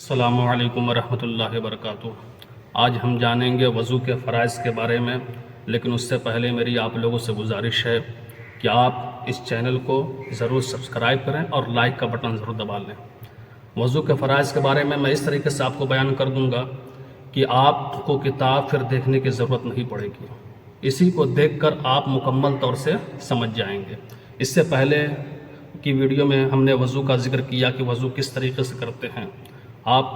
السلام علیکم ورحمۃ اللہ وبرکاتہ۔ آج ہم جانیں گے وضو کے فرائض کے بارے میں، لیکن اس سے پہلے میری آپ لوگوں سے گزارش ہے کہ آپ اس چینل کو ضرور سبسکرائب کریں اور لائک کا بٹن ضرور دبا لیں۔ وضو کے فرائض کے بارے میں اس طریقے سے آپ کو بیان کر دوں گا کہ آپ کو کتاب پھر دیکھنے کی ضرورت نہیں پڑے گی، اسی کو دیکھ کر آپ مکمل طور سے سمجھ جائیں گے۔ اس سے پہلے کی ویڈیو میں ہم نے وضو کا ذکر کیا کہ وضو کس طریقے سے کرتے ہیں، آپ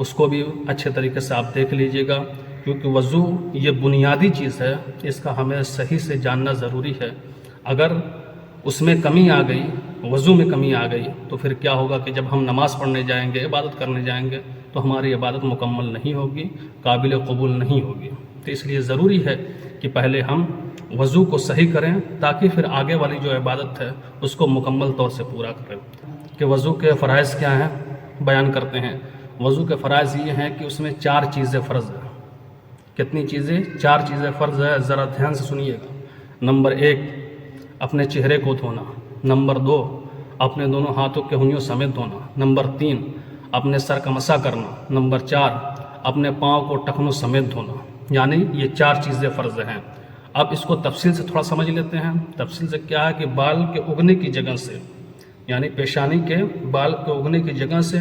اس کو بھی اچھے طریقے سے آپ دیکھ لیجئے گا، کیونکہ وضو یہ بنیادی چیز ہے، اس کا ہمیں صحیح سے جاننا ضروری ہے۔ اگر اس میں کمی آ گئی، وضو میں کمی آ گئی، تو پھر کیا ہوگا کہ جب ہم نماز پڑھنے جائیں گے، عبادت کرنے جائیں گے، تو ہماری عبادت مکمل نہیں ہوگی، قابل قبول نہیں ہوگی۔ تو اس لیے ضروری ہے کہ پہلے ہم وضو کو صحیح کریں، تاکہ پھر آگے والی جو عبادت ہے اس کو مکمل طور سے پورا کریں۔ کہ وضو کے فرائض کیا ہیں بیان کرتے ہیں۔ وضو کے فرائض یہ ہیں کہ اس میں 4 چیزیں فرض ہیں۔ کتنی چیزیں؟ 4 چیزیں فرض ہے، ذرا دھیان سے سنیے گا۔ نمبر 1، اپنے چہرے کو دھونا۔ نمبر 2، اپنے دونوں ہاتھوں کے انگلیوں سمیت دھونا۔ نمبر 3، اپنے سر کا مسح کرنا۔ نمبر 4، اپنے پاؤں کو ٹخنوں سمیت دھونا۔ یعنی یہ 4 چیزیں فرض ہیں۔ اب اس کو تفصیل سے تھوڑا سمجھ لیتے ہیں۔ تفصیل سے کیا ہے کہ بال کے اگنے کی جگہ سے، یعنی پیشانی کے بال کے اگنے کی جگہ سے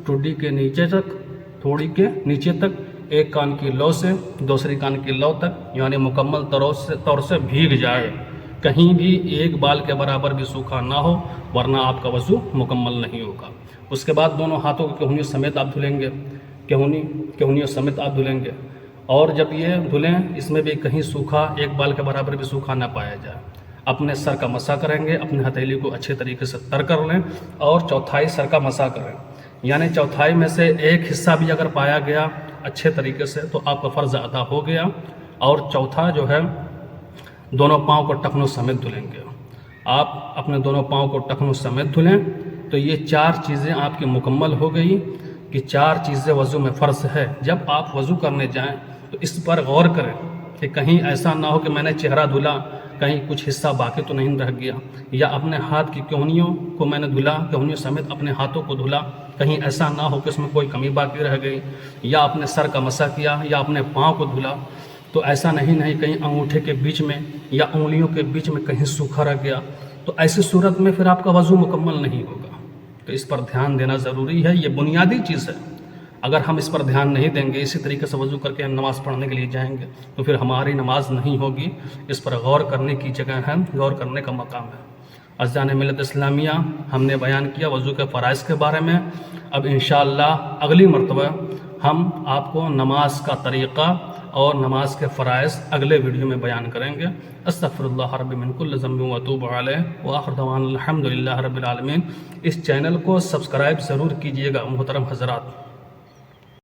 ٹوڈی کے نیچے تک، تھوڑی کے نیچے تک، ایک کان کی لو سے دوسری کان کی لو تک، یعنی مکمل طور سے بھیگ جائے، کہیں بھی ایک بال کے برابر بھی سوکھا نہ ہو، ورنہ آپ کا وضو مکمل نہیں ہوگا۔ اس کے بعد دونوں ہاتھوں کی کہنیوں سمیت آپ دھلیں گے، کہنیوں سمیت آپ دھلیں گے، اور جب یہ دھلیں اس میں بھی کہیں سوکھا، ایک بال کے برابر بھی سوکھا نہ پایا جائے۔ اپنے سر کا مسح کریں گے، اپنے ہتھیلی کو اچھے طریقے سے تر کر لیں، اور چوتھائی سر کا مسح کریں، یعنی چوتھائی میں سے ایک حصہ بھی اگر پایا گیا اچھے طریقے سے تو آپ کا فرض ادا ہو گیا۔ اور چوتھا جو ہے، دونوں پاؤں کو ٹخنوں سمیت دھلیں گے۔ آپ اپنے دونوں پاؤں کو ٹخنوں سمیت دھلیں تو یہ 4 چیزیں آپ کی مکمل ہو گئی کہ 4 چیزیں وضو میں فرض ہے۔ جب آپ وضو کرنے جائیں تو اس پر غور کریں کہ کہیں ایسا نہ ہو کہ میں نے چہرہ دھلا، کہیں کچھ حصہ باقی تو نہیں رہ گیا، یا اپنے ہاتھ کی کہنیوں کو میں نے دھلا، کہنیوں سمیت اپنے ہاتھوں کو دھلا، کہیں ایسا نہ ہو کہ اس میں کوئی کمی باقی رہ گئی، یا اپنے سر کا مسح کیا، یا اپنے پاؤں کو دھلا، تو ایسا نہیں کہیں انگوٹھے کے بیچ میں یا انگلیوں کے بیچ میں کہیں سوکھا رہ گیا، تو ایسی صورت میں پھر آپ کا وضو مکمل نہیں ہوگا۔ تو اس پر دھیان دینا ضروری ہے، یہ بنیادی چیز ہے۔ اگر ہم اس پر دھیان نہیں دیں گے، اسی طریقے سے وضو کر کے ہم نماز پڑھنے کے لیے جائیں گے، تو پھر ہماری نماز نہیں ہوگی۔ اس پر غور کرنے کی جگہ ہے، غور کرنے کا مقام ہے۔ عزیزان ملت اسلامیہ، ہم نے بیان کیا وضو کے فرائض کے بارے میں۔ اب انشاءاللہ اگلی مرتبہ ہم آپ کو نماز کا طریقہ اور نماز کے فرائض اگلے ویڈیو میں بیان کریں گے۔ استغفر اللہ رب من کل ذنب واتوب علیہ، وآخر دعوانا الحمدللہ رب العالمین۔ اس چینل کو سبسکرائب ضرور کیجیے گا محترم حضرات۔